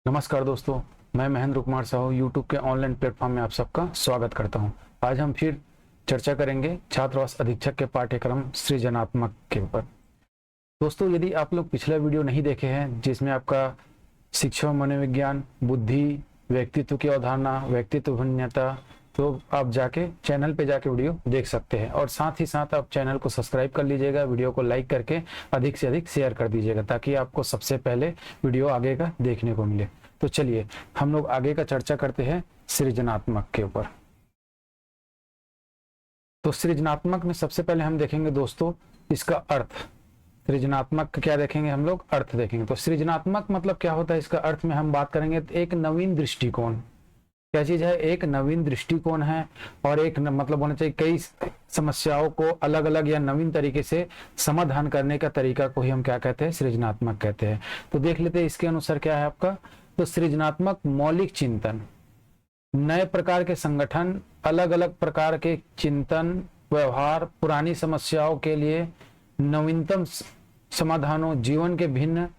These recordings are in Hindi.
नमस्कार दोस्तों, मैं महेंद्र कुमार साहू यूट्यूब के ऑनलाइन प्लेटफॉर्म में आप सबका स्वागत करता हूं। आज हम फिर चर्चा करेंगे छात्रावास अधीक्षक के पाठ्यक्रम सृजनात्मक के ऊपर। दोस्तों, यदि आप लोग पिछला वीडियो नहीं देखे हैं जिसमें आपका शिक्षा मनोविज्ञान, बुद्धि, व्यक्तित्व की अवधारणा, व्यक्तित्व भिन्नता, तो आप जाके चैनल पे जाके वीडियो देख सकते हैं। और साथ ही साथ आप चैनल को सब्सक्राइब कर लीजिएगा, वीडियो को लाइक करके अधिक से अधिक शेयर कर दीजिएगा ताकि आपको सबसे पहले वीडियो आगे का देखने को मिले। तो चलिए हम लोग आगे का चर्चा करते हैं सृजनात्मक के ऊपर। तो सृजनात्मक में सबसे पहले हम देखेंगे दोस्तों इसका अर्थ। सृजनात्मक क्या देखेंगे हम लोग? अर्थ देखेंगे। तो सृजनात्मक मतलब क्या होता है, इसका अर्थ में हम बात करेंगे तो एक नवीन दृष्टिकोण। क्या चीज है? एक नवीन दृष्टिकोण है। और एक मतलब होना चाहिए कई समस्याओं को अलग अलग या नवीन तरीके से समाधान करने का तरीका को ही हम क्या कहते हैं? सृजनात्मक कहते हैं। तो देख लेते हैं इसके अनुसार क्या है आपका। तो सृजनात्मक मौलिक चिंतन, नए प्रकार के संगठन, अलग अलग प्रकार के चिंतन, व्यवहार, पुरानी समस्याओं के लिए नवीनतम समाधानों, जीवन के भिन्न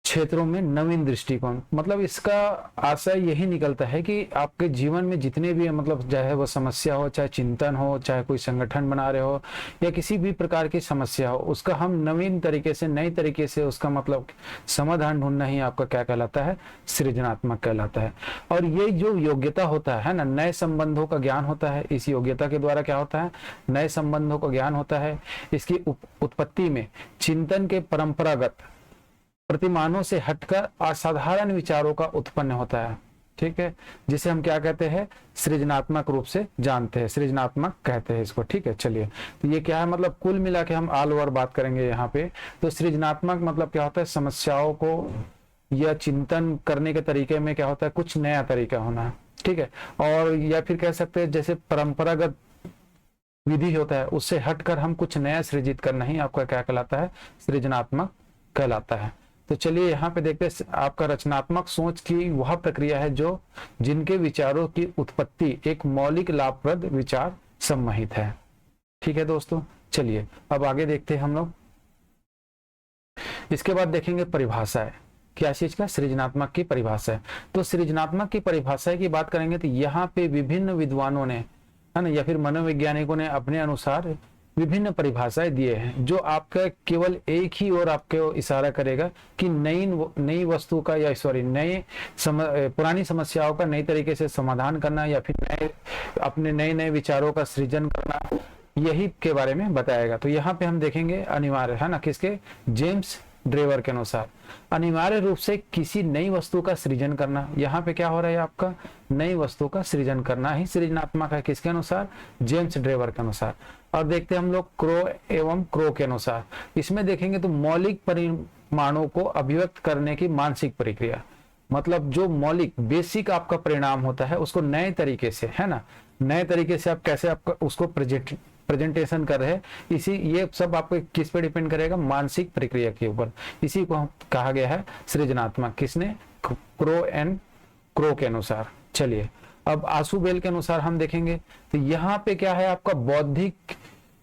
क्षेत्रों में नवीन दृष्टिकोण। मतलब इसका आशय यही निकलता है कि आपके जीवन में जितने भी मतलब चाहे वो समस्या हो, चाहे चिंतन हो, चाहे कोई संगठन बना रहे हो या किसी भी प्रकार की समस्या हो, उसका हम नवीन तरीके से, नई तरीके से उसका मतलब समाधान ढूंढना ही आपका क्या कहलाता है? सृजनात्मक कहलाता है। और ये जो योग्यता होता है ना, नए संबंधों का ज्ञान होता है। इस योग्यता के द्वारा क्या होता है? नए संबंधों का ज्ञान होता है। इसकी उत्पत्ति में चिंतन के परंपरागत प्रतिमानों से हटकर असाधारण विचारों का उत्पन्न होता है। ठीक है, जिसे हम क्या कहते हैं? सृजनात्मक रूप से जानते हैं, सृजनात्मक कहते हैं इसको। ठीक है, चलिए तो ये क्या है, मतलब कुल मिला के हम ऑल ओवर बात करेंगे यहाँ पे। तो सृजनात्मक मतलब क्या होता है? समस्याओं को या चिंतन करने के तरीके में क्या होता है? कुछ नया तरीका होना। ठीक है, और या फिर कह सकते हैं जैसे परंपरागत विधि होता है उससे हटकर हम कुछ नया सृजित करना ही आपका क्या कहलाता है? सृजनात्मक कहलाता है। तो चलिए यहाँ पे देखते हैं आपका रचनात्मक सोच की वह प्रक्रिया है जो जिनके विचारों की उत्पत्ति एक मौलिक लाभप्रद विचार सम्मोहित है। ठीक है दोस्तों, चलिए अब आगे देखते हैं हम लोग। इसके बाद देखेंगे परिभाषा है। क्या चीज का? सृजनात्मक की परिभाषा है। तो सृजनात्मक की परिभाषा की बात करेंगे तो यहाँ पे विभिन्न विद्वानों ने, है ना, या फिर मनोवैज्ञानिकों ने अपने अनुसार विभिन्न परिभाषाएं दिए हैं जो आपका केवल एक ही और आपको इशारा करेगा कि नई वस्तु का या नए पुरानी समस्याओं का नई तरीके से समाधान करना या फिर अपने नए नए विचारों का सृजन करना, यही के बारे में बताएगा। तो यहाँ पे हम देखेंगे अनिवार्य है ना, किसके? जेम्स ड्रेवर के अनुसार अनिवार्य रूप से किसी नई वस्तु का सृजन करना। यहाँ पे क्या हो रहा है आपका? नई वस्तु का सृजन करना ही सृजनात्मक है। किसके अनुसार? जेम्स ड्रेवर के अनुसार। और देखते हैं हम लोग क्रो एवं क्रो के अनुसार। इसमें देखेंगे तो मौलिक परिमाणों को अभिव्यक्त करने की मानसिक प्रक्रिया, मतलब जो मौलिक बेसिक आपका परिणाम होता है उसको नए तरीके से, है ना, नए तरीके से आप कैसे आपका उसको प्रेजेंटेशन कर रहे हैं, इसी ये सब आपको किस पे डिपेंड करेगा? मानसिक प्रक्रिया के ऊपर। इसी को कहा गया है सृजनात्मक। किसने? क्रो एंड क्रो के अनुसार। चलिए अब आशुबेल के अनुसार हम देखेंगे तो यहाँ पे क्या है आपका? बौद्धिक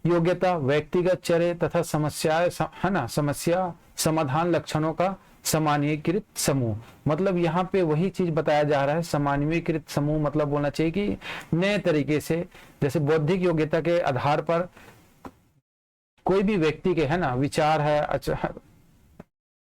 योग्यता, व्यक्तिगत चर्य तथा समस्या, है ना, समस्या समाधान लक्षणों का सामान्यीकृत समूह। मतलब यहाँ पे वही चीज बताया जा रहा है, सामान्यीकृत समूह। मतलब बोलना चाहिए कि नए तरीके से, जैसे बौद्धिक योग्यता के आधार पर कोई भी व्यक्ति के, है ना, विचार है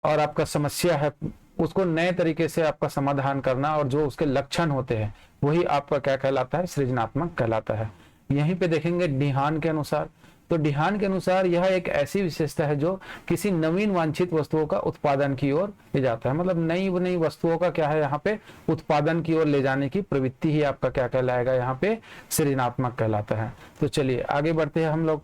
और आपका समस्या है, उसको नए तरीके से आपका समाधान करना और जो उसके लक्षण होते हैं वही आपका क्या कहलाता है? सृजनात्मक कहलाता है। यहीं पे देखेंगे डिहान के अनुसार। तो डिहान के अनुसार यह एक ऐसी विशेषता है जो किसी नवीन वांछित वस्तुओं का उत्पादन की ओर ले जाता है। मतलब नई नई वस्तुओं का क्या है यहाँ पे? उत्पादन की ओर ले जाने की प्रवृत्ति ही आपका क्या कहलाएगा? यहाँ पे सृजनात्मक कहलाता है। तो चलिए आगे बढ़ते हैं हम लोग।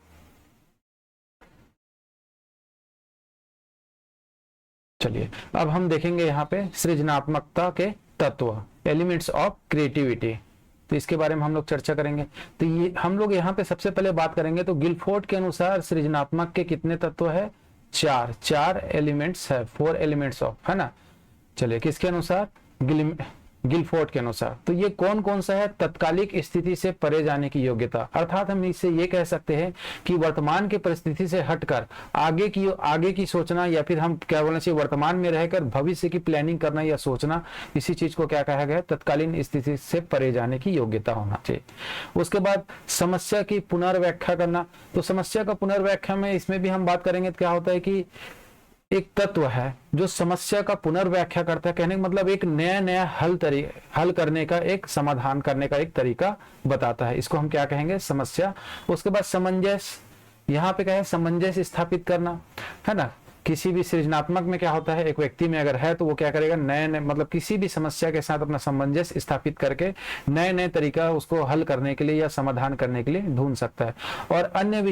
चलिए अब हम देखेंगे यहाँ पे सृजनात्मकता के तत्व, एलिमेंट्स ऑफ क्रिएटिविटी। तो इसके बारे में हम लोग चर्चा करेंगे। तो ये हम लोग यहाँ पे सबसे पहले बात करेंगे तो गिलफोर्ड के अनुसार सृजनात्मक के कितने तत्व है? चार एलिमेंट्स है, 4 एलिमेंट्स ऑफ, है ना। चलिए किसके अनुसार? गिलफोर्ड के अनुसार। तो ये कौन कौन सा है? तत्कालिक स्थिति से परे जाने की योग्यता, अर्थात हम इससे ये कह सकते हैं कि वर्तमान की परिस्थिति से हटकर आगे की सोचना, या फिर हम क्या बोलना चाहिए, वर्तमान में रहकर भविष्य की प्लानिंग करना या सोचना, इसी चीज को क्या कहा गया है? तत्कालीन स्थिति से परे जाने की योग्यता होना चाहिए। उसके बाद समस्या की पुनर्व्याख्या करना। तो समस्या का पुनर्व्याख्या में इसमें भी हम बात करेंगे तो क्या होता है कि एक तत्व है जो समस्या का पुनर्व्याख्या करता है, कहने का मतलब एक नया हल करने का, एक समाधान करने का एक तरीका बताता है। इसको हम क्या कहेंगे? समस्या। उसके बाद सामंजस्य, यहाँ पे क्या है? सामंजस्य स्थापित करना, है ना। किसी भी सृजनात्मक में क्या होता है, एक व्यक्ति में अगर है तो वो क्या करेगा, नए नए मतलब किसी भी समस्या के साथ अपना सामंजस्य स्थापित करके नए नए तरीका उसको हल करने के लिए या समाधान करने के लिए ढूंढ सकता है। और अन्य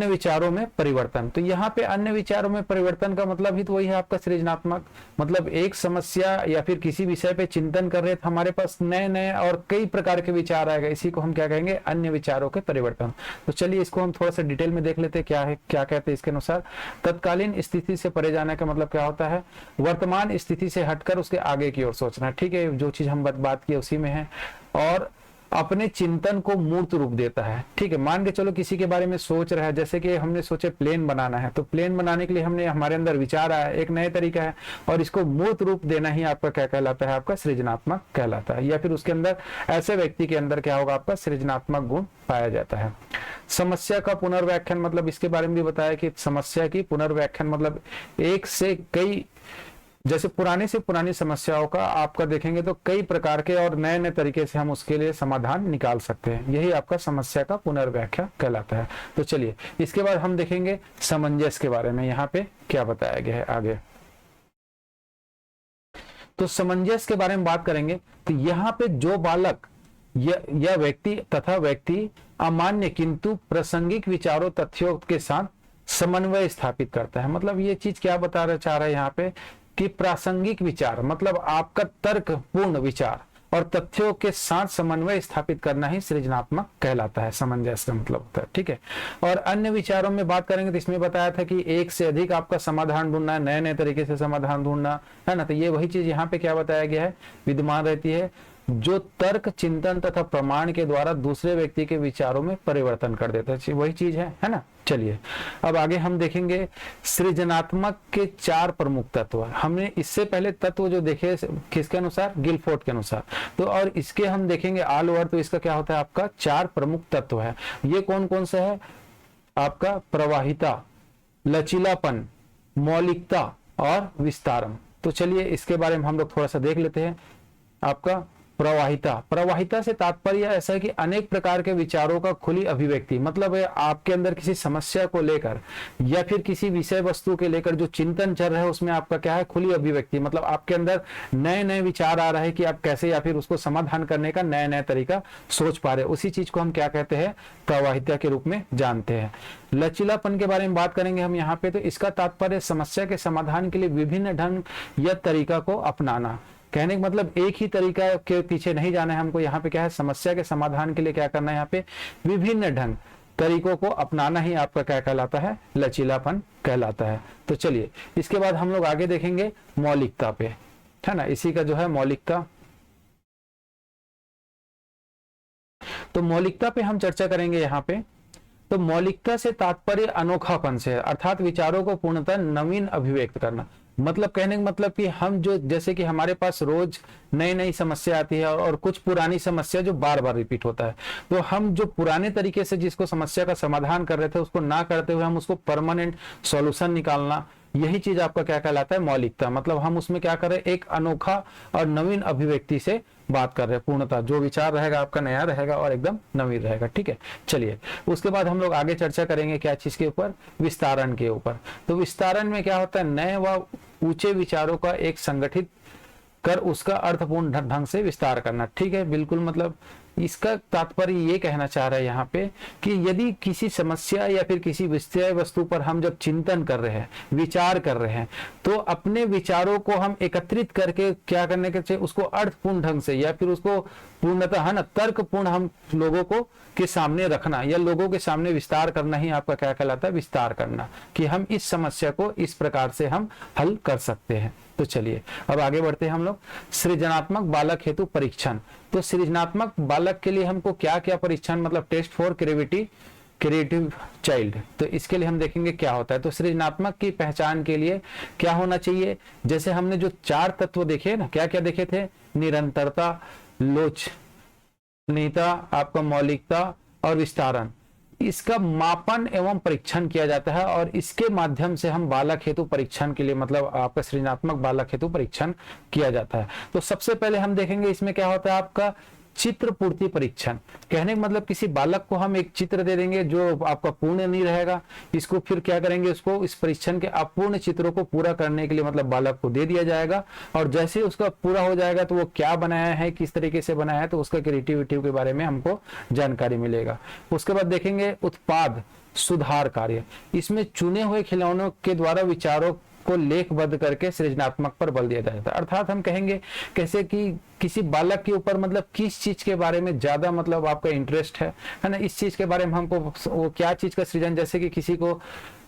विचारों में परिवर्तन। तो यहाँ पे अन्य विचारों में परिवर्तन का मतलब ही तो वही है आपका सृजनात्मक, मतलब एक समस्या या फिर किसी विषय पे चिंतन कर रहे तो हमारे पास नए नए और कई प्रकार के विचार आएगा, इसी को हम क्या कहेंगे? अन्य विचारों के परिवर्तन। तो चलिए इसको हम थोड़ा सा डिटेल में देख लेते हैं क्या है, क्या कहते हैं इसके अनुसार। तत्कालीन स्थिति से परे जाने का मतलब क्या होता है? वर्तमान स्थिति से हटकर उसके आगे की ओर सोचना, ठीक है, जो चीज हम बात की उसी में है। और अपने चिंतन को मूर्त रूप देता है, ठीक है। मान के चलो किसी के बारे में सोच रहा है, जैसे कि हमने सोचे प्लेन बनाना है, तो प्लेन बनाने के लिए हमारे अंदर विचार आया, एक नए तरीका है, और इसको मूर्त रूप देना ही आपका क्या कहलाता है? आपका सृजनात्मक कहलाता है। या फिर उसके अंदर, ऐसे व्यक्ति के अंदर क्या होगा? आपका सृजनात्मक गुण पाया जाता है। समस्या का पुनर्व्याख्यान, मतलब इसके बारे में भी बताया कि समस्या की पुनर्व्याख्यान मतलब एक से कई, जैसे पुरानी से पुरानी समस्याओं का आपका देखेंगे तो कई प्रकार के और नए नए तरीके से हम उसके लिए समाधान निकाल सकते हैं, यही आपका समस्या का पुनर्व्याख्या कहलाता है। तो चलिए इसके बाद हम देखेंगे सामंजस्य के बारे में, यहाँ पे क्या बताया गया है आगे। तो सामंजस्य के बारे में बात करेंगे तो यहाँ पे जो बालक या व्यक्ति तथा व्यक्ति अमान्य किंतु प्रासंगिक विचारों तथ्यों के साथ समन्वय स्थापित करता है, मतलब ये चीज क्या बता चाह रहा है यहाँ पे कि प्रासंगिक विचार मतलब आपका तर्कपूर्ण विचार और तथ्यों के साथ समन्वय स्थापित करना ही सृजनात्मक कहलाता है, सामंजस्य का मतलब होता है, ठीक है। और अन्य विचारों में बात करेंगे तो इसमें बताया था कि एक से अधिक आपका समाधान ढूंढना, नए नए तरीके से समाधान ढूंढना, है ना। तो ये वही चीज यहाँ पे क्या बताया गया है, विद्यमान रहती है, जो तर्क, चिंतन तथा प्रमाण के द्वारा दूसरे व्यक्ति के विचारों में परिवर्तन कर देता है, वही चीज है ना। चलिए अब आगे हम देखेंगे सृजनात्मक के 4 प्रमुख तत्व। हमने इससे पहले तत्व जो देखे किसके अनुसार? गिलफोर्ड के अनुसार। तो और इसके हम देखेंगे ऑल ओवर, तो इसका क्या होता है? आपका 4 प्रमुख तत्व है। ये कौन कौन सा है? आपका प्रवाहिता, लचीलापन, मौलिकता और विस्तारम। तो चलिए इसके बारे में हम लोग थोड़ा सा देख लेते हैं। आपका प्रवाहिता से तात्पर्य ऐसा है कि अनेक प्रकार के विचारों का खुली अभिव्यक्ति, मतलब है आपके अंदर किसी समस्या को लेकर या फिर किसी विषय वस्तु के लेकर जो चिंतन चल रहा है उसमें आपका क्या है? खुली अभिव्यक्ति, मतलब आपके अंदर नए नए विचार आ रहा है कि आप कैसे या फिर उसको समाधान करने का नया नया तरीका सोच पा रहे हैं, उसी चीज को हम क्या कहते हैं? प्रवाहिता के रूप में जानते हैं। लचीलापन के बारे में बात करेंगे हम यहाँ पे, तो इसका तात्पर्य समस्या के समाधान के लिए विभिन्न ढंग या तरीका को अपनाना, कहने का मतलब एक ही तरीका के पीछे नहीं जाना है हमको। यहाँ पे क्या है? समस्या के समाधान के लिए क्या करना है? यहाँ पे विभिन्न ढंग तरीकों को अपनाना ही आपका क्या कहलाता है? लचीलापन कहलाता है। तो चलिए इसके बाद हम लोग आगे देखेंगे मौलिकता पे, है ना। इसी का जो है मौलिकता, तो मौलिकता पे हम चर्चा करेंगे यहाँ पे। तो मौलिकता से तात्पर्य अनोखापन से, अर्थात विचारों को पूर्णतः नवीन अभिव्यक्त करना, मतलब कहने का मतलब कि हम जो, जैसे कि हमारे पास रोज नई नई समस्या आती है और कुछ पुरानी समस्या जो बार बार रिपीट होता है, तो हम जो पुराने तरीके से जिसको समस्या का समाधान कर रहे थे उसको ना करते हुए हम उसको परमानेंट सॉल्यूशन निकालना, यही चीज आपका क्या कहलाता है? मौलिकता। मतलब हम उसमें क्या कर रहे हैं? एक अनोखा और नवीन अभिव्यक्ति से बात कर रहे हैं, पूर्णतः जो विचार रहेगा आपका नया रहेगा और एकदम नवीन रहेगा, ठीक है। चलिए उसके बाद हम लोग आगे चर्चा करेंगे क्या चीज के ऊपर? विस्तारण के ऊपर। तो विस्तारण में क्या होता है? नए व ऊंचे विचारों का एक संगठित कर उसका अर्थपूर्ण ढंग से विस्तार करना, ठीक है, बिल्कुल। मतलब इसका तात्पर्य ये कहना चाह रहा है यहाँ पे कि यदि किसी समस्या या फिर किसी विषय वस्तु पर हम जब चिंतन कर रहे हैं, विचार कर रहे हैं, तो अपने विचारों को हम एकत्रित करके क्या करने के चाहिए? उसको अर्थपूर्ण ढंग से या फिर उसको पूर्णतः, है ना, तर्कपूर्ण हम लोगों को के सामने रखना या लोगों के सामने विस्तार करना ही आपका क्या कहलाता है? विस्तार करना, कि हम इस समस्या को इस प्रकार से हम हल कर सकते हैं, तो चलिए अब आगे बढ़ते हैं हम लोग। सृजनात्मक बालक हेतु परीक्षण। तो सृजनात्मक बालक के लिए हमको क्या क्या परीक्षण, मतलब टेस्ट फॉर क्रिएटिव चाइल्ड, तो इसके लिए हम देखेंगे क्या होता है। तो सृजनात्मक की पहचान के लिए क्या होना चाहिए, जैसे हमने जो 4 तत्व देखे ना, क्या क्या देखे थे, निरंतरता, लोचनीयता, आपका मौलिकता और विस्तारण, इसका मापन एवं परीक्षण किया जाता है और इसके माध्यम से हम बालक हेतु परीक्षण के लिए, मतलब आपका सृजनात्मक बालक हेतु परीक्षण किया जाता है। तो सबसे पहले हम देखेंगे इसमें क्या होता है आपका चित्र पूर्ति परीक्षण। कहने का मतलब किसी बालक को हम एक चित्र दे देंगे जो आपका पूर्ण नहीं रहेगा, इसको फिर क्या करेंगे, उसको इस परीक्षण के अपूर्ण चित्रों को पूरा करने के लिए मतलब बालक को दे दिया जाएगा और जैसे ही उसका पूरा हो जाएगा तो वो क्या बनाया है, किस तरीके से बनाया है, तो उसका क्रिएटिविटी के बारे में हमको जानकारी मिलेगा। उसके बाद देखेंगे उत्पाद सुधार कार्य। इसमें चुने हुए खिलौनों के द्वारा विचारों को लेखबद्ध करके सृजनात्मक पर बल दिया जाता है। अर्थात हम कहेंगे कैसे कि किसी बालक के ऊपर मतलब किस चीज के बारे में ज्यादा मतलब आपका इंटरेस्ट है ना, इस चीज के बारे में हमको वो क्या चीज का सृजन, जैसे कि किसी को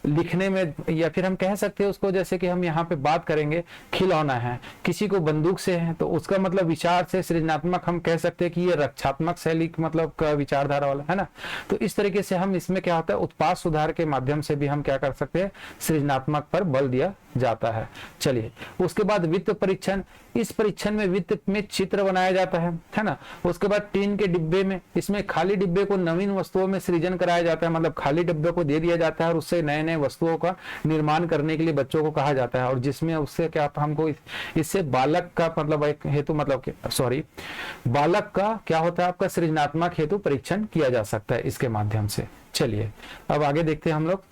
लिखने में, या फिर हम कह सकते हैं उसको, जैसे कि हम यहाँ पे बात करेंगे खिलौना है, किसी को बंदूक से है, तो उसका मतलब विचार से सृजनात्मक हम कह सकते हैं कि ये रक्षात्मक शैली मतलब का विचारधारा वाला है ना। तो इस तरीके से हम इसमें क्या होता है, उत्पाद सुधार के माध्यम से भी हम क्या कर सकते हैं, सृजनात्मक पर बल दिया जाता है। चलिए उसके बाद वित्त परीक्षण। इस परीक्षण में वित्त में चित्र बनाया जाता है ना। उसके बाद टीन के डिब्बे में, इसमें खाली डिब्बे को नवीन वस्तुओं में सृजन कराया जाता है, मतलब खाली डिब्बे को दे दिया जाता है और उससे नए नए वस्तुओं का निर्माण करने के लिए बच्चों को कहा जाता है और जिसमें उससे क्या हमको इससे बालक का मतलब एक हेतु मतलब सॉरी बालक का क्या होता है आपका सृजनात्मक हेतु परीक्षण किया जा सकता है इसके माध्यम से। चलिए अब आगे देखते हैं हम लोग।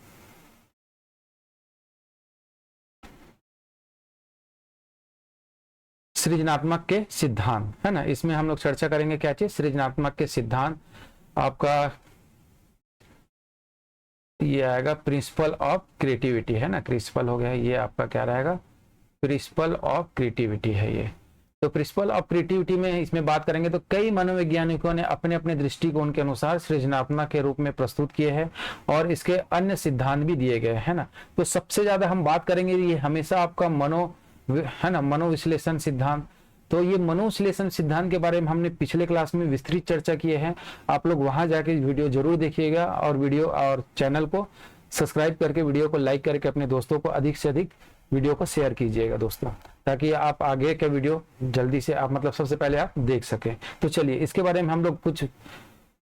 सृजनात्मक के सिद्धांत है ना, इसमें हम लोग चर्चा करेंगे क्या चीज, सृजनात्मक के सिद्धांत। आपका ये आएगा प्रिंसिपल ऑफ क्रिएटिविटी है ना, प्रिंसिपल हो गया, ये आपका क्या रहेगा, प्रिंसिपल ऑफ क्रिएटिविटी है ये। तो प्रिंसिपल ऑफ क्रिएटिविटी में इसमें बात करेंगे तो कई मनोवैज्ञानिकों ने अपने अपने दृष्टिकोण के अनुसार सृजनात्मक के रूप में प्रस्तुत किए हैं और इसके अन्य सिद्धांत भी दिए गए है ना। तो सबसे ज्यादा हम बात करेंगे ये हमेशा आपका मनोविश्लेषण सिद्धांत। तो ये मनोविश्लेषण सिद्धांत के बारे में हमने पिछले क्लास में विस्तृत चर्चा की है, आप लोग वहां जाके वीडियो जरूर देखिएगा और वीडियो और चैनल को सब्सक्राइब करके वीडियो को लाइक करके अपने दोस्तों को अधिक से अधिक वीडियो को शेयर कीजिएगा दोस्तों, ताकि आप आगे का वीडियो जल्दी से आप मतलब सबसे पहले आप देख सकें। तो चलिए इसके बारे में हम लोग कुछ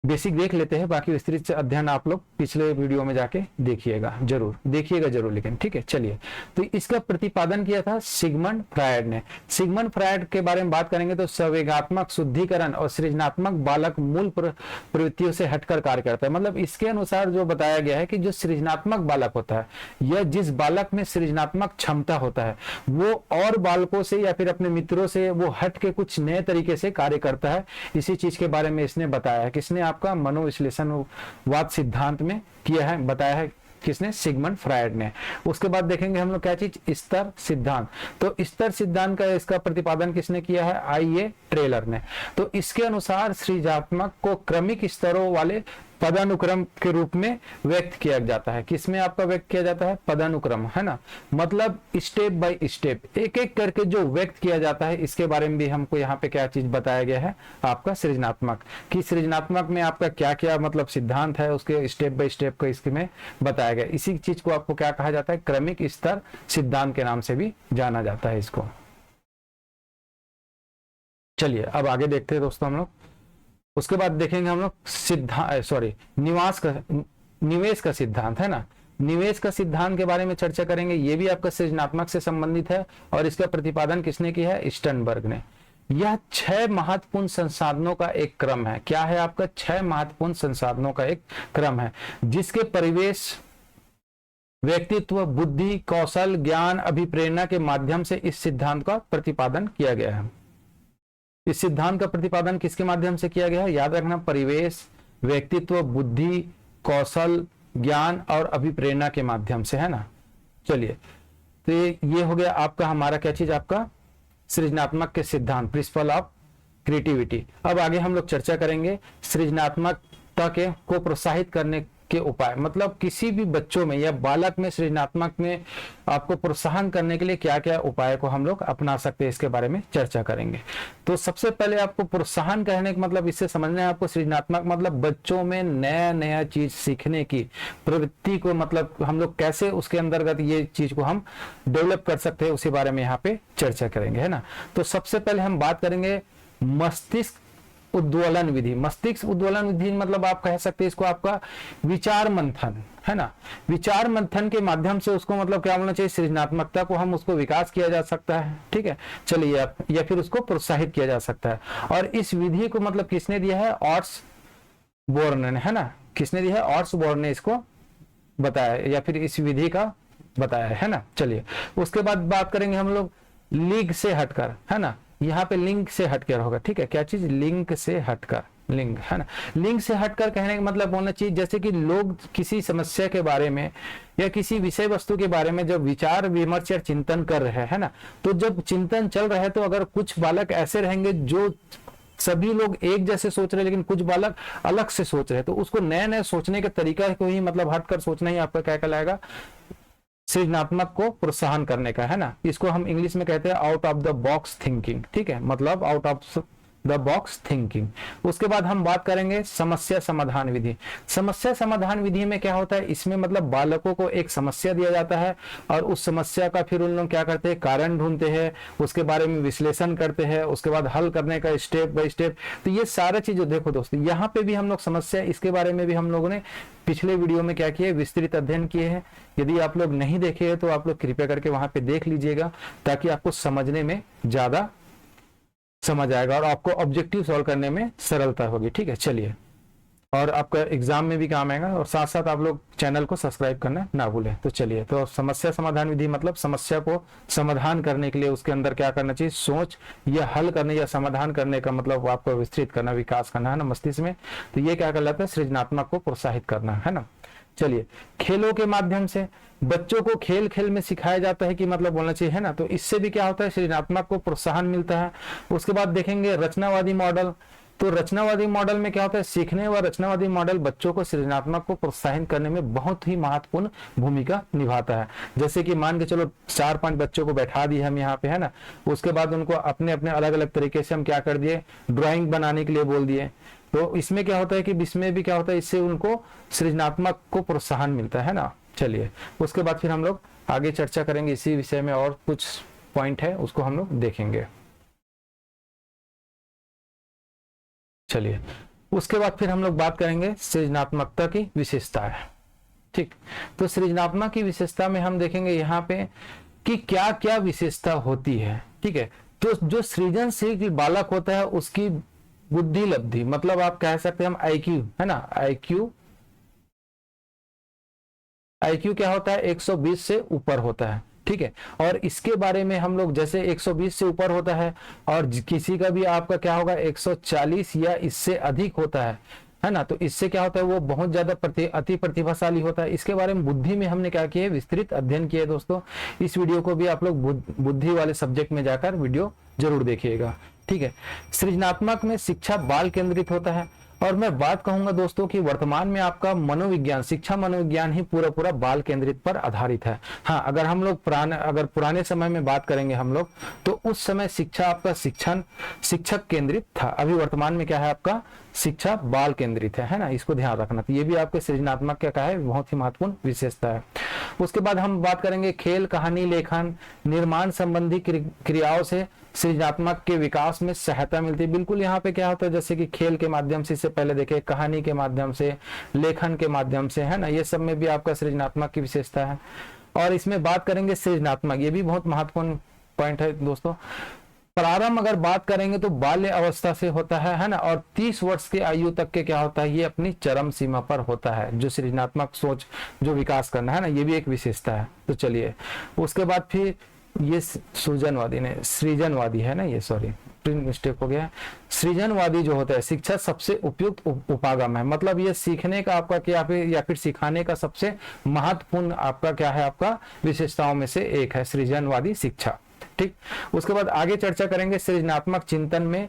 बेसिक देख लेते हैं, बाकी विस्तृत से अध्ययन आप लोग पिछले वीडियो में जाके देखिएगा जरूर लेकिन ठीक है। चलिए तो इसका प्रतिपादन किया था सिगमंड फ्रायड ने। सिगमंड फ्रायड के बारे में बात करेंगे तो संवेगात्मक शुद्धिकरण और सृजनात्मक बालक मूल प्रवृत्तियों से हटकर कार्य करता है। मतलब इसके अनुसार जो बताया गया है कि जो सृजनात्मक बालक होता है या जिस बालक में सृजनात्मक क्षमता होता है वो और बालकों से या फिर अपने मित्रों से वो हट के कुछ नए तरीके से कार्य करता है। इसी चीज के बारे में इसने बताया है, किसने, आपका मनोविश्लेषणवाद सिद्धांत में किया है, बताया है किसने, सिगमंड फ्रायड ने। उसके बाद देखेंगे हम लोग क्या चीज, स्तर सिद्धांत। तो स्तर सिद्धांत का इसका प्रतिपादन किसने किया है, आई.ए. ट्रेलर ने। तो इसके अनुसार सृजनात्मक को क्रमिक स्तरों वाले पदानुक्रम के रूप में व्यक्त किया जाता है। किसमें आपका व्यक्त किया जाता है, पदानुक्रम है ना, मतलब स्टेप बाय स्टेप एक एक करके जो व्यक्त किया जाता है। इसके बारे में भी हमको यहाँ पे क्या चीज बताया गया है, आपका सृजनात्मक कि सृजनात्मक में आपका क्या क्या मतलब सिद्धांत है, उसके स्टेप बाय स्टेप को इसमें बताया गया। इसी चीज को आपको क्या कहा जाता है, क्रमिक स्तर सिद्धांत के नाम से भी जाना जाता है इसको। चलिए अब आगे देखते हैं दोस्तों हम लोग। उसके बाद देखेंगे हम लोग निवेश का सिद्धांत है ना। निवेश का सिद्धांत के बारे में चर्चा करेंगे, ये भी आपका सृजनात्मक से संबंधित है और इसका प्रतिपादन किसने किया है, स्टर्नबर्ग ने। यह 6 महत्वपूर्ण संसाधनों का एक क्रम है। क्या है आपका, 6 महत्वपूर्ण संसाधनों का एक क्रम है जिसके परिवेश, व्यक्तित्व, बुद्धि, कौशल, ज्ञान, अभिप्रेरणा के माध्यम से इस सिद्धांत का प्रतिपादन किया गया है। इस सिद्धांत का प्रतिपादन किसके माध्यम से किया गया है, याद रखना, परिवेश, व्यक्तित्व, बुद्धि, कौशल, ज्ञान और अभिप्रेरणा के माध्यम से है ना। चलिए तो ये हो गया आपका हमारा क्या चीज, आपका सृजनात्मक के सिद्धांत, प्रिंसिपल ऑफ क्रिएटिविटी। अब आगे हम लोग चर्चा करेंगे सृजनात्मकता को प्रोत्साहित करने के उपाय, मतलब किसी भी बच्चों में या बालक में सृजनात्मक में आपको प्रोत्साहन करने के लिए क्या क्या उपाय को हम लोग अपना सकते हैं, इसके बारे में चर्चा करेंगे। तो सबसे पहले आपको प्रोत्साहन कहने का मतलब इससे समझना है आपको, सृजनात्मक मतलब बच्चों में नया नया चीज सीखने की प्रवृत्ति को, मतलब हम लोग कैसे उसके अंतर्गत ये चीज को हम डेवलप कर सकते हैं, उसी बारे में यहाँ पे चर्चा करेंगे, है ना। तो सबसे पहले हम बात करेंगे मस्तिष्क उद्दोलन विधि। मस्तिष्क उद्दोलन विधि मतलब आप कह सकते हैं इसको आपका विचार मंथन, है ना। विचार मंथन के माध्यम से उसको मतलब क्या बोलना चाहिए, सृजनात्मकता को हम उसको विकास किया जा सकता है, ठीक है। चलिए आप, या फिर उसको प्रोत्साहित किया जा सकता है। और इस विधि को मतलब किसने दिया है, ऑर्सबोर्न ने, है ना। किसने दिया है, ऑर्सबोर्न ने इसको बताया, या फिर इस विधि का बताया है ना। चलिए उसके बाद बात करेंगे हम लोग लिंग से हटकर, है ना। यहाँ पे लिंग से हटकर होगा, ठीक है। क्या चीज, लिंग से हटकर, लिंग, है ना। लिंग से हटकर कहने का मतलब होना चाहिए जैसे कि लोग किसी समस्या के बारे में या किसी विषय वस्तु के बारे में जब विचार विमर्श या चिंतन कर रहे हैं, है ना, तो जब चिंतन चल रहा है तो अगर कुछ बालक ऐसे रहेंगे जो सभी लोग एक जैसे सोच रहे हैं लेकिन कुछ बालक अलग से सोच रहे हैं, तो उसको नए नए सोचने के तरीका को ही मतलब हटकर सोचना ही आपका क्या कहलाएगा, सृजनात्मक को प्रोत्साहन करने का, है ना। इसको हम इंग्लिश में कहते हैं out of the box thinking, ठीक है, मतलब out of the box thinking. उसके बाद हम बात करेंगे समस्या समाधान विधि। समस्या समाधान विधि में क्या होता है, इसमें मतलब बालकों को एक समस्या दिया जाता है और उस समस्या का फिर उन लोग क्या करते हैं, कारण ढूंढते हैं, उसके बारे में विश्लेषण करते हैं, उसके बाद हल करने का स्टेप बाय स्टेप। तो ये सारा चीज देखो दोस्तों, यहाँ पे भी हम लोग समस्या, इसके बारे में भी हम लोगों ने पिछले वीडियो में क्या किए, विस्तृत अध्ययन किए हैं। यदि आप लोग नहीं देखे हैं तो आप लोग कृपया करके वहां पे देख लीजिएगा, ताकि आपको समझने में ज्यादा समझ आएगा और आपको ऑब्जेक्टिव सॉल्व करने में सरलता होगी, ठीक है। चलिए, और आपका एग्जाम में भी काम आएगा, और साथ साथ आप लोग चैनल को सब्सक्राइब करना ना भूलें। तो चलिए, तो समस्या समाधान विधि मतलब समस्या को समाधान करने के लिए उसके अंदर क्या करना चाहिए, सोच या हल करने या समाधान करने का मतलब आपको विस्तृत करना, विकास करना, है ना, मस्तिष्क में। तो ये क्या कहलाता है, सृजनात्मक को प्रोत्साहित करना, है ना। चलिए, खेलों के माध्यम से बच्चों को खेल खेल में सिखाया जाता है कि मतलब बोलना चाहिए, है ना। तो इससे भी क्या होता है, सृजनात्मक को प्रोत्साहन मिलता है। उसके बाद देखेंगे रचनावादी मॉडल। तो रचनावादी मॉडल में क्या होता है, सीखने व रचनावादी मॉडल बच्चों को सृजनात्मक को प्रोत्साहित करने में बहुत ही महत्वपूर्ण भूमिका निभाता है। जैसे कि मान के चलो 4-5 बच्चों को बैठा दिए हम यहाँ पे, है ना, उसके बाद उनको अपने अपने अलग अलग तरीके से हम क्या कर दिए, ड्राइंग बनाने के लिए बोल दिए। तो इसमें क्या होता है कि इसमें भी क्या होता है, इससे उनको सृजनात्मक को प्रोत्साहन मिलता है ना। चलिए, उसके बाद फिर हम लोग आगे चर्चा करेंगे इसी विषय में, और कुछ पॉइंट है उसको हम लोग देखेंगे। चलिए, उसके बाद फिर हम लोग बात करेंगे सृजनात्मकता की विशेषताएं, ठीक। तो सृजनात्मक की विशेषता में हम देखेंगे यहाँ पे कि क्या क्या विशेषता होती है, ठीक है। तो जो सृजनशील बालक होता है उसकी बुद्धि लब्धि, मतलब आप कह सकते हैं हम आईक्यू, है ना, आईक्यू क्या होता है, 120 से ऊपर होता है, ठीक है। और इसके बारे में हम लोग जैसे 120 से ऊपर होता है, और किसी का भी आपका क्या होगा 140 या इससे अधिक होता है ना। तो इससे क्या होता है, वो बहुत ज्यादा अति प्रतिभाशाली होता है। इसके बारे में बुद्धि में हमने क्या किया है, विस्तृत अध्ययन किया है दोस्तों। इस वीडियो को भी आप लोग बुद्धि वाले सब्जेक्ट में जाकर वीडियो जरूर देखिएगा, ठीक है। सृजनात्मक में शिक्षा बाल केंद्रित होता है, और मैं बात कहूंगा दोस्तों कि वर्तमान में आपका मनोविज्ञान, शिक्षा मनोविज्ञान ही पूरा पूरा बाल केंद्रित पर आधारित है। हाँ, अगर हम लोग पुराने समय में बात करेंगे हम लोग, तो उस समय शिक्षा आपका शिक्षक केंद्रित था। अभी वर्तमान में क्या है, आपका शिक्षा बाल केंद्रित है ना। इसको ध्यान रखना। तो ये भी आपके सृजनात्मक क्या है, बहुत ही महत्वपूर्ण विशेषता है। उसके बाद हम बात करेंगे खेल, कहानी, लेखन, निर्माण संबंधी क्रियाओं से सृजनात्मक के विकास में सहायता मिलती है। बिल्कुल यहाँ पे क्या होता है, जैसे कि खेल के माध्यम से, इससे पहले देखे कहानी के माध्यम से, लेखन के माध्यम से, है ना, ये सब में भी आपका सृजनात्मक की विशेषता है। और इसमें बात करेंगे सृजनात्मक, ये भी बहुत महत्वपूर्ण पॉइंट है दोस्तों। प्रारंभ अगर बात करेंगे तो बाल्य अवस्था से होता है ना, और 30 वर्ष की आयु तक के क्या होता है, ये अपनी चरम सीमा पर होता है, जो सृजनात्मक सोच जो विकास करना है ना, ये भी एक विशेषता है। तो चलिए, उसके बाद फिर ये सृजनवादी है ना, ये सॉरी प्रिंट मिस्टेक हो गया है। सृजनवादी जो होता है, शिक्षा सबसे उपयुक्त उपागम है, मतलब ये सीखने का आपका क्या या फिर सिखाने का सबसे महत्वपूर्ण आपका क्या है, आपका विशेषताओं में से एक है सृजनवादी शिक्षा, ठीक। उसके बाद आगे चर्चा करेंगे सृजनात्मक चिंतन में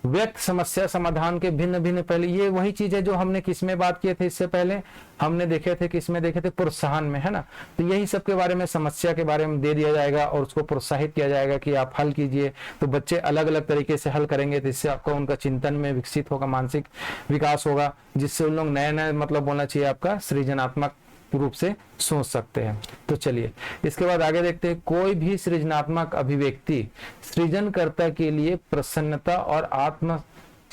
व्यक्त समस्या समाधान के भिन्न भिन्न पहले, ये वही चीज है जो हमने किसमें बात किए थे इससे पहले, हमने देखे थे किसमें देखे थे, प्रोत्साहन में, है ना। तो यही सब के बारे में, समस्या के बारे में दे दिया जाएगा और उसको प्रोत्साहित किया जाएगा कि आप हल कीजिए। तो बच्चे अलग अलग तरीके से हल करेंगे, तो इससे आपका उनका चिंतन में विकसित होगा, मानसिक विकास होगा, जिससे उन लोग नए नए मतलब बोलना चाहिए आपका सृजनात्मक रूप से सोच सकते हैं। तो चलिए इसके बाद आगे देखते हैं। कोई भी सृजनात्मक अभिव्यक्ति सृजनकर्ता के लिए प्रसन्नता और आत्म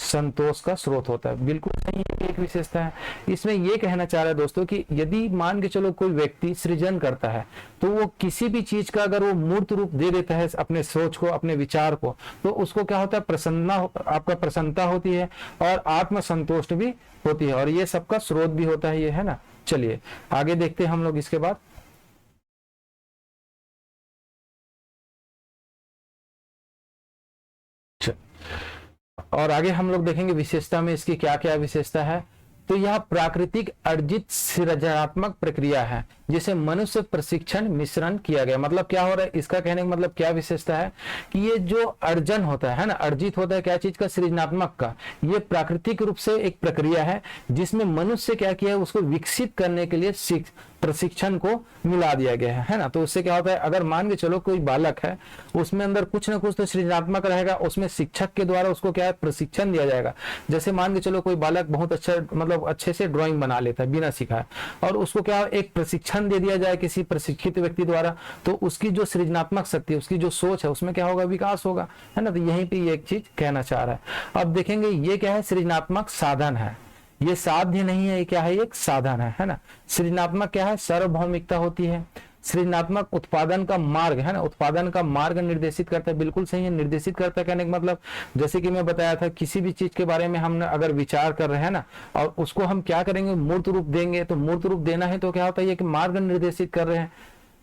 संतोष का स्रोत होता है। बिल्कुल सही, एक विशेषता है। इसमें यह कहना चाह रहा है दोस्तों कि यदि मान के चलो कोई व्यक्ति सृजन करता है तो वो किसी भी चीज का अगर वो मूर्त रूप दे देता है अपने सोच को, अपने विचार को, तो उसको क्या होता है, आपका प्रसन्नता होती है और आत्म संतोष भी होती है, और ये सबका स्रोत भी होता है, ये है ना। चलिए आगे देखते हैं हम लोग इसके बाद। और आगे हम लोग देखेंगे विशेषता में इसकी क्या क्या विशेषता है। तो यह प्राकृतिक अर्जित सृजनात्मक प्रक्रिया है जिसे मनुष्य प्रशिक्षण मिश्रण किया गया। मतलब क्या हो रहा है, इसका कहने का मतलब क्या विशेषता है कि ये जो अर्जन होता है ना, अर्जित होता है क्या चीज का, सृजनात्मक का, ये प्राकृतिक रूप से एक प्रक्रिया है जिसमें मनुष्य क्या किया है, उसको विकसित करने के लिए प्रशिक्षण को मिला दिया गया है ना। तो उससे क्या होता है, अगर मान के चलो कोई बालक है, उसमें अंदर कुछ ना कुछ तो सृजनात्मक रहेगा, उसमें शिक्षक के द्वारा उसको क्या है, प्रशिक्षण दिया जाएगा। जैसे मान के चलो कोई बालक बहुत अच्छा मतलब अच्छे से ड्राइंग बना लेता है बिना सिखाए, और उसको क्या एक प्रशिक्षण दे दिया जाए किसी प्रशिक्षित व्यक्ति द्वारा, तो उसकी जो सृजनात्मक शक्ति, उसकी जो सोच है, उसमें क्या होगा, विकास होगा, है ना। तो यहीं पे ये एक चीज कहना चाह रहा है। अब देखेंगे ये क्या है, सृजनात्मक साधन है, ये साध्य नहीं है, ये क्या है, एक साधन है ना। सृजनात्मक क्या है, सार्वभौमिकता होती है। सृजनात्मक उत्पादन का मार्ग है ना, उत्पादन का मार्ग निर्देशित करता है। बिल्कुल सही है, निर्देशित करता है कहने का मतलब, जैसे कि मैं बताया था, किसी भी चीज के बारे में हम अगर विचार कर रहे हैं ना, और उसको हम क्या करेंगे, मूर्त रूप देंगे। तो मूर्त रूप देना है तो क्या होता है, कि मार्ग निर्देशित कर रहे हैं,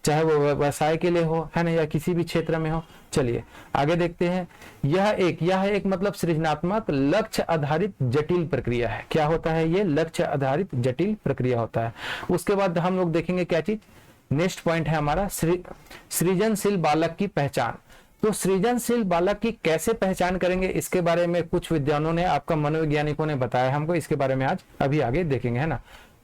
चाहे वो व्यवसाय के लिए हो, है ना, या किसी भी क्षेत्र में हो। चलिए आगे देखते हैं। यह एक मतलब सृजनात्मक लक्ष्य आधारित जटिल प्रक्रिया है। क्या होता है, ये लक्ष्य आधारित जटिल प्रक्रिया होता है। उसके बाद हम लोग देखेंगे क्या चीज, नेक्स्ट पॉइंट है हमारा सृजनशील बालक की पहचान। तो सृजनशील बालक की कैसे पहचान करेंगे, इसके बारे में कुछ विद्वानों ने, आपका मनोवैज्ञानिकों ने बताया हमको, इसके बारे में आज अभी आगे देखेंगे, है ना।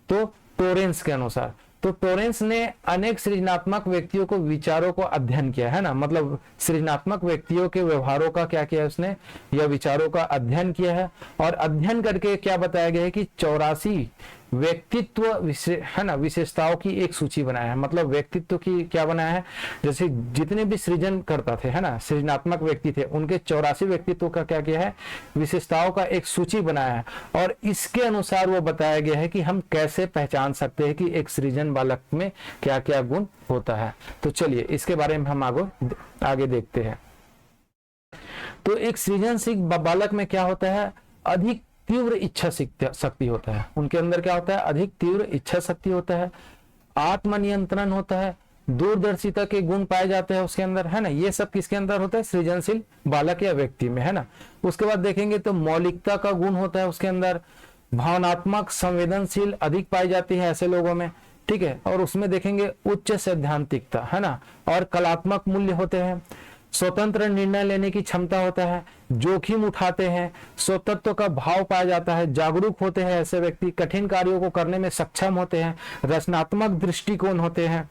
तो टोरेंस के अनुसार, तो टोरेंस ने अनेक सृजनात्मक व्यक्तियों को विचारों को अध्ययन किया, है ना। मतलब सृजनात्मक व्यक्तियों के व्यवहारों का क्या किया उसने, या विचारों का अध्ययन किया है, और अध्ययन करके क्या बताया गया है कि 84 व्यक्तित्व है ना विशेषताओं की एक सूची बनाया है। मतलब व्यक्तित्व की क्या बनाया है, जैसे जितने भी सृजन करता थे, है ना, सृजनात्मक व्यक्ति थे, उनके 84 व्यक्तित्व का क्या किया है, विशेषताओं का एक सूची बनाया है, और इसके अनुसार वो बताया गया है कि हम कैसे पहचान सकते हैं कि एक सृजन बालक में क्या क्या गुण होता है। तो चलिए इसके बारे में हम आगे देखते हैं। तो एक सृजनशील बालक में क्या होता है, अधिक तीव्र इच्छा शक्ति होता है। उनके अंदर क्या होता है, अधिक तीव्र इच्छा शक्ति होता है, आत्मनियंत्रण होता है, दूरदर्शिता के गुण पाए जाते हैं उसके अंदर, है ना। ये सब किसके अंदर होता है, सृजनशील बालक या व्यक्ति में, है ना। उसके बाद देखेंगे तो मौलिकता का गुण होता है उसके अंदर, भावनात्मक संवेदनशील अधिक पाई जाती है ऐसे लोगों में, ठीक है। और उसमें देखेंगे उच्च सैद्धांतिकता, है ना, और कलात्मक मूल्य होते हैं, स्वतंत्र निर्णय लेने की क्षमता होता है, जोखिम उठाते हैं, स्वतंत्र का भाव पाया जाता है, जागरूक होते हैं ऐसे व्यक्ति, कठिन कार्यों को करने में सक्षम होते हैं, रचनात्मक दृष्टिकोण होते हैं,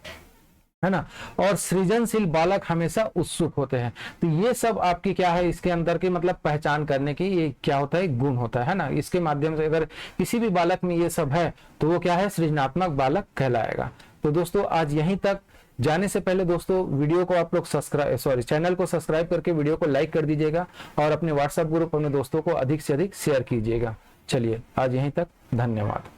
है ना, और सृजनशील बालक हमेशा उत्सुक होते हैं। तो ये सब आपकी क्या है, इसके अंदर की मतलब पहचान करने की ये क्या होता है, गुण होता है ना। इसके माध्यम से अगर किसी भी बालक में ये सब है तो वो क्या है, सृजनात्मक बालक कहलाएगा। तो दोस्तों आज यहीं तक। जाने से पहले दोस्तों वीडियो को आप लोग चैनल को सब्सक्राइब करके वीडियो को लाइक कर दीजिएगा, और अपने व्हाट्सएप ग्रुप अपने दोस्तों को अधिक से अधिक शेयर कीजिएगा। चलिए आज यहीं तक, धन्यवाद।